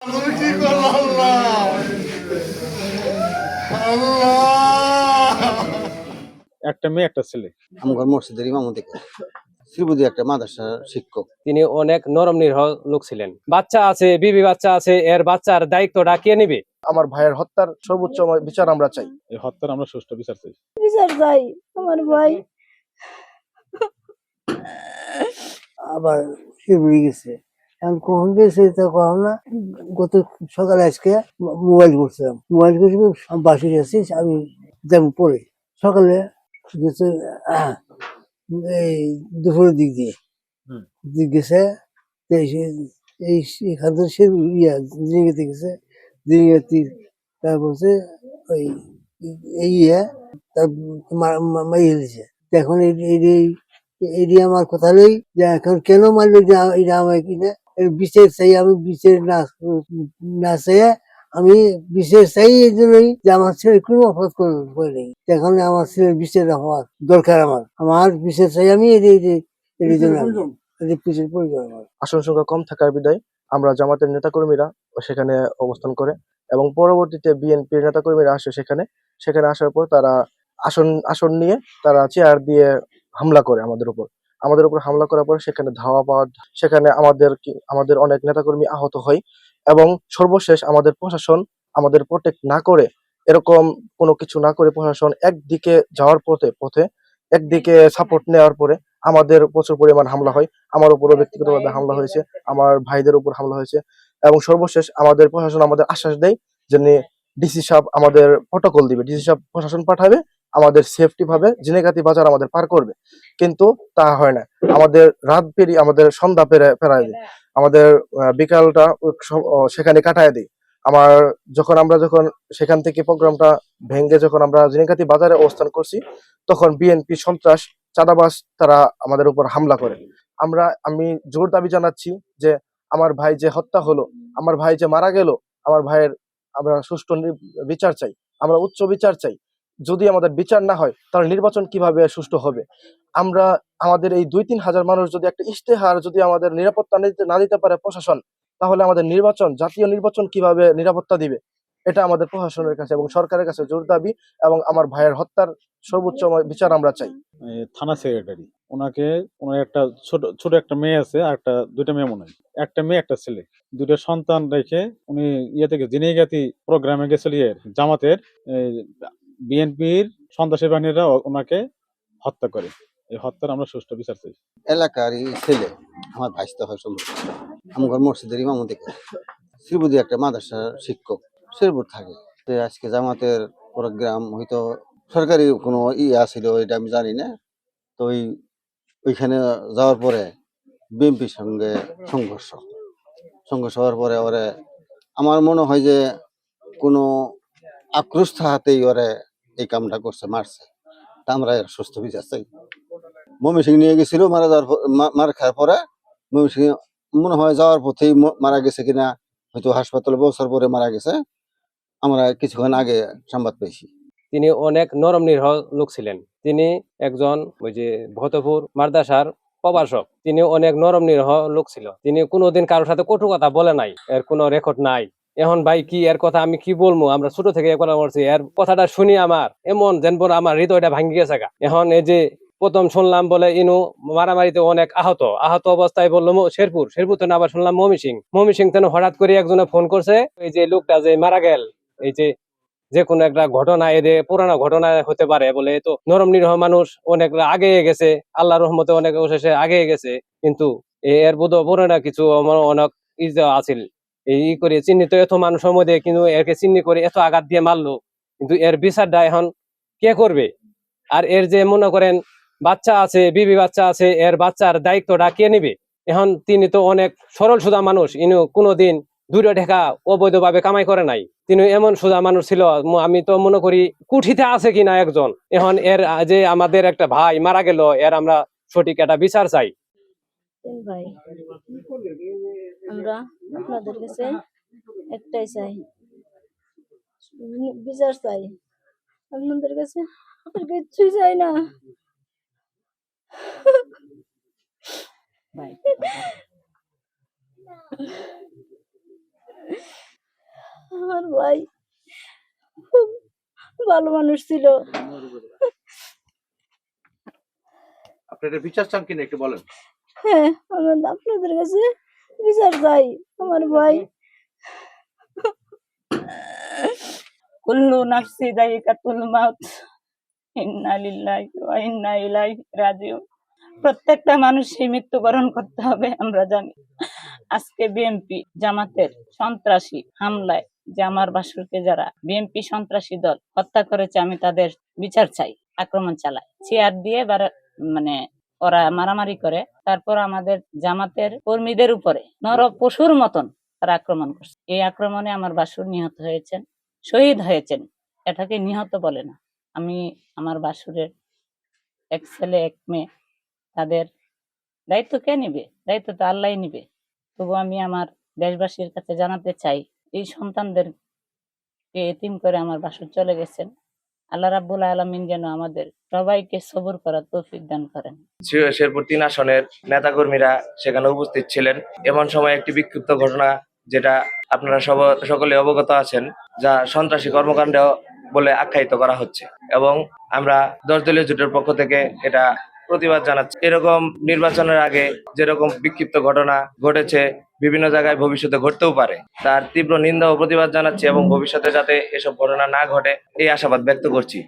কি করলো আল্লাহ আল্লাহ। একটা মেয়ে একটা ছেলে। আমার মসজিদের ইমামতি করে। শ্রীবুদ্ধি একটা মাদ্রাসার শিক্ষক। তিনি অনেক নরম নিরহ লোক ছিলেন। বাচ্চা আছে, বিবি বাচ্চা আছে, এর বাচ্চার দায়িত্বটা কে নিবে? আমার ভাইয়ের হত্যার সর্বোচ্চ বিচার আমরা চাই। এই হত্যার আমরা সুষ্ঠু বিচার চাই। বিচার চাই। আমার ভাই আবার সে বেরিয়ে গেছে। এখন কখন গেছে তা কখন না। গত সকালে আজকে মোবাইল করছিলাম, মোবাইল করে আমি বাসে গেছি, আমি যাবো পরে সকালে গেছে এই দুপুরের দিক দিয়ে গেছে। তো এখান থেকে সে দিনগাতে গেছে, দিনগাতি তার বলছে ওই এই তার মারিয়ে দিয়েছে। এখন এটি আমার কথা নেই যে এখন কেন মারলো, যে এটা আমার কিনা বিচার চাই। আমি বিচার না চাই, আমি বিচার চাই এই জন্যই যে আমার ছেলে কোনো অপরাধ করে নেই। এখন আমার ছেলের বিচার হওয়ার দরকার, আমার বিচার চাই। আমি এর জন্য পিছের প্রয়োজন আমার। আসন সংখ্যা কম থাকার বিদায় আমরা জামাতের নেতাকর্মীরা সেখানে অবস্থান করে এবং পরবর্তীতে বিএনপির নেতাকর্মীরা আসে সেখানে আসার পর তারা আসন নিয়ে তারা চেয়ার দিয়ে হামলা করে আমাদের উপর হামলা করার পর সেখানে ধাওয়া পাওয়া, সেখানে আমাদের অনেক নেতাকর্মী আহত হয় এবং সর্বশেষ আমাদের প্রশাসন আমাদের প্রোটেক্ট না করে, এরকম কোনো কিছু না করে প্রশাসন একদিকে যাওয়ার পথে একদিকে সাপোর্ট নেওয়ার পরে আমাদের প্রচুর পরিমাণ হামলা হয়। আমার উপরও ব্যক্তিগতভাবে হামলা হয়েছে, আমার ভাইদের উপর হামলা হয়েছে এবং সর্বশেষ আমাদের প্রশাসন আমাদের আশ্বাস দেয় যে ডিসি সাহেব আমাদের প্রটোকল দিবে, ডিসি সাহেব প্রশাসন পাঠাবে, আমাদের সেফটি ভাবে ঝিনাইগাতি বাজার আমাদের পার করবে। কিন্তু তা হয় না, আমাদের রাত পেরিয়ে আমাদের সন্ধ্যা পেরায় দেয়, আমাদের বিকালটা সেখানে কাটায় দিই। আমরা যখন সেখান থেকে প্রোগ্রামটা ভেঙে যখন আমরা ঝিনাইগাতি বাজারে অবস্থান করছি, তখন বিএনপি সন্ত্রাস চাঁদাবাজ তারা আমাদের উপর হামলা করে। আমি জোর দাবি জানাচ্ছি যে আমার ভাই যে হত্যা হলো, আমার ভাই যে মারা গেল, আমার ভাইয়ের আমরা সুষ্ঠু বিচার চাই, আমরা উচ্চ বিচার চাই। যদি আমাদের বিচার না হয় তাহলে নির্বাচন কিভাবে সুষ্ঠু হবে? আমাদের এই 2-3 হাজার মানুষ যদি একটা ইশতেহার যদি আমাদের নিরাপত্তা না দিতে পারে প্রশাসন, তাহলে আমাদের জাতীয় নির্বাচন কিভাবে নিরাপত্তা দিবে? এটা আমাদের প্রশাসনের কাছে এবং সরকারের কাছে জোর দাবি এবং আমার ভাইয়ের হত্যার সর্বোচ্চ বিচার আমরা চাই। থানা সেক্রেটারি ওনার একটা ছোট একটা মেয়ে আছে, আর দুইটা মেয়ে মনে হয়, একটা মেয়ে একটা ছেলে, দুইটা সন্তান রেখে উনি থেকে ঝিনাইগাতি প্রোগ্রামে গেছিল জামাতের। বিএনপির সন্ত্রাসী বাহিনীরা ওনাকে হত্যা করে। এই হত্যার আমরা সুষ্ঠু বিচার চাই। এলাকারই ছেলে, আমার ভাইস্তা হয় সম্ভব। আমার মসজিদের ইমামতি করে। শ্রীবুদ্ধি একটা মাদ্রাসার শিক্ষক, শেরপুর থাকে। তো আজকে জামাতের প্রোগ্রাম হয়তো সরকারি কোনো ছিল, এটা আমি জানি না। তো ওইখানে যাওয়ার পরে বিএনপির সঙ্গে সংঘর্ষ হওয়ার পরে আমার মনে হয় যে কোনো আক্রোশ হাতেই এই কামটা করছে, মারছে। তা আমরা এর সুস্থ বিচার চাই। ময়মনসিং নিয়ে গেছিল, মার খাওয়ার পরে ময়মনসিং মনে হয় যাওয়ার পথেই মারা গেছে কিনা, হয়তো হাসপাতালে পৌঁছার পরে মারা গেছে। আমরা কিছুক্ষণ আগে সংবাদ পেয়েছি। তিনি অনেক নরম নিরহ লোক ছিলেন। তিনি একজন ওই যে ভতপুর মাদ্রাসার প্রভাষক। তিনি অনেক নরম নিরহ লোক ছিল। তিনি কোনোদিন কারোর সাথে কটু কথা বলে নাই, এর কোনো রেকর্ড নাই। এখন ভাই কি এর কথা আমি কি বলবো? আমরা ছোট থেকে কথা বলছি, এর কথাটা শুনি আমার এমন যেন আমার হৃদয়টা ভাঙ্গি গেছে। এখন এই যে প্রথম শুনলাম বলে ইনু মারামারিতে অনেক আহত অবস্থায় বললো শেরপুর তো না, আবার শুনলাম মমিসিং তেন হঠাৎ করে একজনে ফোন করছে, এই যে লোকটা যে মারা গেল, এই যে কোনো একটা ঘটনা, এদের পুরানো ঘটনা হতে পারে বলে, তো নরম নিরহ মানুষ অনেক আগে গেছে, আল্লাহর রহমতে অনেক অবশেষে আগে গেছে। কিন্তু এর বোধ পুরানো কিছু অনেক আছিল, এই করে চিহ্নিত এত মানুষের মধ্যে, কিন্তু এরকে চিহ্নি করে এত আঘাত দিয়ে মারলো, কিন্তু এর বিচারটা এখন কে করবে? আর এর যে মনে করেন বাচ্চা আছে, বিবি বাচ্চা আছে, এর বাচ্চার দায়িত্বটা কে নিবে? এখন তিনি তো অনেক সরল সোজা মানুষ, ইনি কোনোদিন 2 টাকা অবৈধভাবে কামাই করে নাই। তিনি এমন সোজা মানুষ ছিল, আমি তো মনে করি কুঠিতে আছে কিনা একজন। এখন এর যে আমাদের একটা ভাই মারা গেল, এর আমরা সঠিক একটা বিচার চাই। ভাই আমরা আপনাদের কাছে একটাই চাই, বিচার চাই। আপনাদের কাছে কিছুই চাই না। আমার ভাই খুব ভালো মানুষ ছিল। আপনাদের বিচার চান কিনা একটু বলেন। হ্যাঁ, আমার আপনাদের কাছে বিচার চাই। আমার ভাই কুল্লু নাফসি যায়িকাতুল মাউত, ইন্না লিল্লাহি ওয়া ইন্না ইলাইহি রাজিউন। প্রত্যেকটা মানুষই মৃত্যুবরণ করতে হবে, আমরা জানি। আজকে বিএনপি জামাতের সন্ত্রাসী হামলায় যে আমার বাসুরকে যারা বিএনপি সন্ত্রাসী দল হত্যা করেছে, আমি তাদের বিচার চাই। আক্রমণ চালায়, চেয়ার দিয়ে মানে ওরা মারামারি করে, তারপর আমাদের জামাতের কর্মীদের উপরে নর পশুর মতন তারা আক্রমণ করছে। এই আক্রমণে আমার বাসুর নিহত হয়েছেন, শহীদ হয়েছেন। এটাকে নিহত বলে না। আমি আমার বাসুরের এক ছেলে এক মেয়ে, তাদের দায়িত্ব কে নিবে? দায়িত্ব তো আল্লাহই নিবে। তবু আমি আমার দেশবাসীর কাছে জানাতে চাই, এই সন্তানদেরকে এতিম করে আমার বাসুর চলে গেছেন। আল্লাহ রাব্বুল আলামিন যেন আমাদের সবাইকে সবর করার তৌফিক দান করেন। শেরপুর 3 আসনের নেতাকর্মীরা সেখানে উপস্থিত ছিলেন। এমন সময় একটি বিক্ষিপ্ত ঘটনা, যেটা আপনারা সকলে অবগত আছেন, যা সন্ত্রাসী কর্মকাণ্ড বলে আখ্যায়িত করা হচ্ছে, এবং আমরা 10 দলীয় জোটের পক্ষ থেকে এটা প্রতিবাদ জানাচ্ছি। এরকম নির্বাচনের আগে যেরকম বিক্ষিপ্ত ঘটনা ঘটেছে, বিভিন্ন জায়গায় ভবিষ্যতে ঘটতেও পারে, তার তীব্র নিন্দা ও প্রতিবাদ জানাচ্ছি, এবং ভবিষ্যতে যাতে এসব ঘটনা না ঘটে এই আশাবাদ ব্যক্ত করছি।